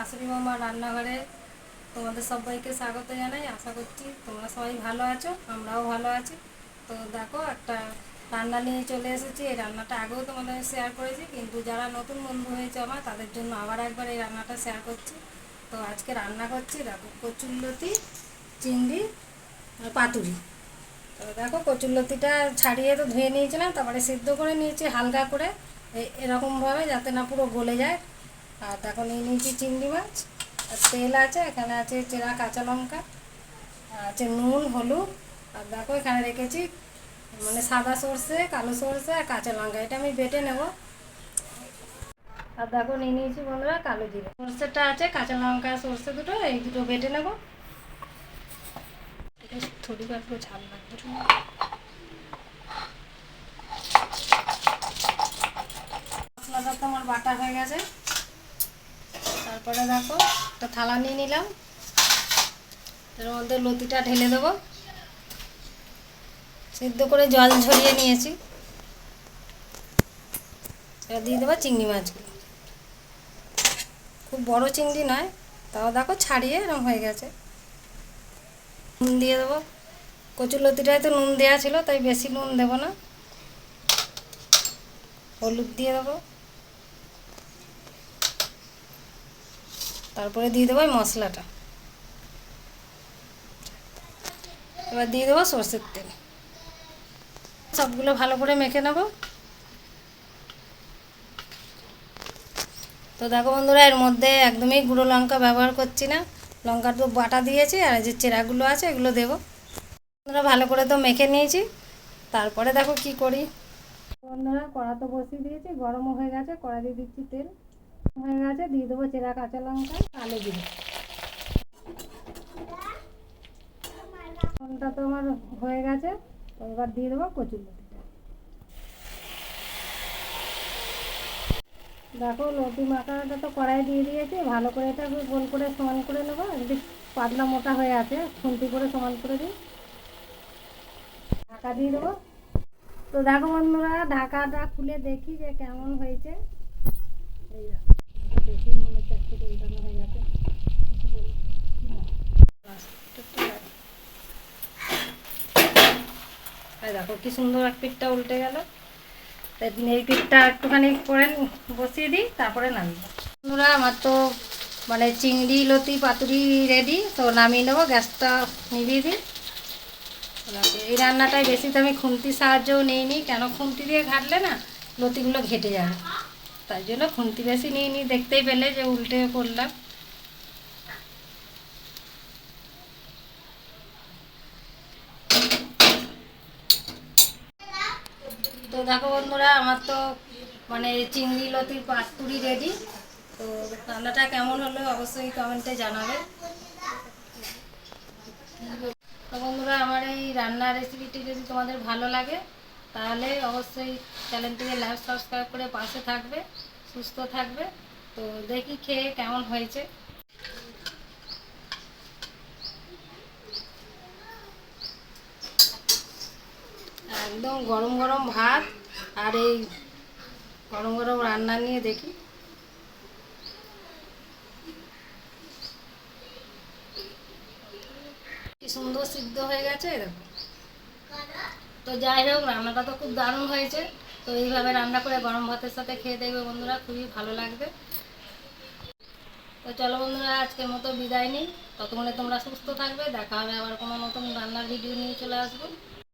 শাশুড়ি মামার রান্নাঘরে তোমাদের সবাইকে স্বাগত জানাই। আশা করছি তোমরা সবাই ভালো আছো, আমরাও ভালো আছি। তো দেখো, একটা রান্না নিয়ে চলে এসেছি। এই রান্নাটা আগেও তোমাদের শেয়ার করেছি, কিন্তু যারা নতুন বন্ধু হয়েছে আমার, তাদের জন্য আবার একবার এই রান্নাটা শেয়ার করছি। তো আজকে রান্না করছি, দেখো, কচুরলতি, চিংড়ি আর পাতুরি। তো দেখো, কচুরলতিটা ছাড়িয়ে তো ধুয়ে নিয়েছিলাম, তারপরে সিদ্ধ করে নিয়েছি হালকা করে, এরকমভাবে যাতে না পুরো গলে যায়। আর দেখো, নিয়ে নিয়েছি চিংড়ি মাছ, আর তেল আছে, এখানে আছে চেরা কাঁচা লঙ্কা, আছে নুন, হলুদ। আর দেখো, এখানে রেখেছি মানে সাদা সর্ষে, কালো সর্ষে আর কাঁচা লঙ্কা, এটা আমি বেটে নেব। আর দেখো, নিয়ে নিয়েছি বন্ধুরা কালো জিরে। সর্ষেটা আছে, কাঁচা লঙ্কা সর্ষে দুটো, এই দুটো বেটে নেব। থোড়ি পুরো ঝাল লাগবে। মশলাটা তো আমার বাটা হয়ে গেছে। তারপরে দেখো, একটা থালা নিয়ে নিলাম, এর মধ্যে লতিটা ঢেলে দেবো। সিদ্ধ করে জল ঝরিয়ে নিয়েছি, এবার দিয়ে দেবো চিংড়ি মাছগুলো। খুব বড় চিংড়ি নয়, তাও দেখো ছাড়িয়ে এরকম হয়ে গেছে। নুন দিয়ে দেবো, কচুরলতিটায় তো নুন দেওয়া ছিল, তাই বেশি নুন দেবো না। হলুদ দিয়ে দেবো, তারপরে দিয়ে দেবো মশলাটা। এবার দিয়ে দেবো সর্ষের তেল, সবগুলো ভালো করে মেখে নেব। তো দেখো বন্ধুরা, এর মধ্যে একদমই গুঁড়ো লঙ্কা ব্যবহার করছি না, লঙ্কার তো বাটা দিয়েছি, আর যে চেরাগুলো আছে এগুলো দেবো। বন্ধুরা, ভালো করে তো মেখে নিয়েছি। তারপরে দেখো কি করি। বন্ধুরা, কড়া তো বসিয়ে দিয়েছি, গরমও হয়ে গেছে, কড়া দিয়ে দিচ্ছি তেল হয়ে গেছে, দিয়ে দেবো চেরা কাঁচা লঙ্কা, কালো জিরে। ফোনটা তো আমার হয়ে গেছে, তো এবার দিয়ে দেবো কচুরলতিটা। দেখো, লতি মাখাটা তো কড়াই দিয়ে দিয়েছি, ভালো করে এটা গোল করে সমান করে নেবো। একদিক পাতলা মোটা হয়ে আছে, খুন্তি করে সমান করে দিই, ঢাকা দিয়ে দেবো। তো দেখো বন্ধুরা, ঢাকাটা খুলে দেখি যে কেমন হয়েছে। এই দেখি, মনে হচ্ছে একটু উল্টানো হয়ে গেছে। দেখো কি সুন্দর, এক পিঠটা উল্টে গেল। এই পিঠটা একটুখানি করে বসিয়ে দিই, তারপরে নামিয়ে। বন্ধুরা, আমার তো মানে চিংড়ি লতি পাতুরি রেডি, তো নামিয়ে নেবো। গ্যাসটা নিভিয়ে দিই। এই রান্নাটায় বেশি তো আমি খুন্তির সাহায্যও নিইনি, কেন খুন্তি দিয়ে ঘাটলে না লতিগুলো ঘেটে যাবে, তাই জন্য খুন্তি বেশি নিইনি। দেখতেই পেলে যে উল্টে করলাম। তো দেখো বন্ধুরা, আমার তো মানে চিংড়ি লতির পাতুরি রেডি। তো রান্নাটা কেমন হলো অবশ্যই কমেন্টে জানাবে। তো বন্ধুরা, আমার এই রান্নার রেসিপিটি যদি তোমাদের ভালো লাগে, তাহলে অবশ্যই চ্যানেলটিকে লাইক সাবস্ক্রাইব করে পাশে থাকবে, সুস্থ থাকবে। তো দেখি খেয়ে কেমন হয়েছে। একদম গরম গরম ভাত আর এই গরম গরম রান্না নিয়ে দেখি। কি সুন্দর সিদ্ধ হয়ে গেছে দেখো। তো যাই হোক, রান্নাটা তো খুব দারুণ হয়েছে। তো এইভাবে রান্না করে গরম ভাতের সাথে খেয়ে দেখবে বন্ধুরা, খুবই ভালো লাগবে। তো চলো বন্ধুরা, আজকের মতো বিদায় নিই। ততক্ষণে তোমরা সুস্থ থাকবে, দেখা হবে আবার কোনো নতুন রান্নার ভিডিও নিয়ে চলে আসবো।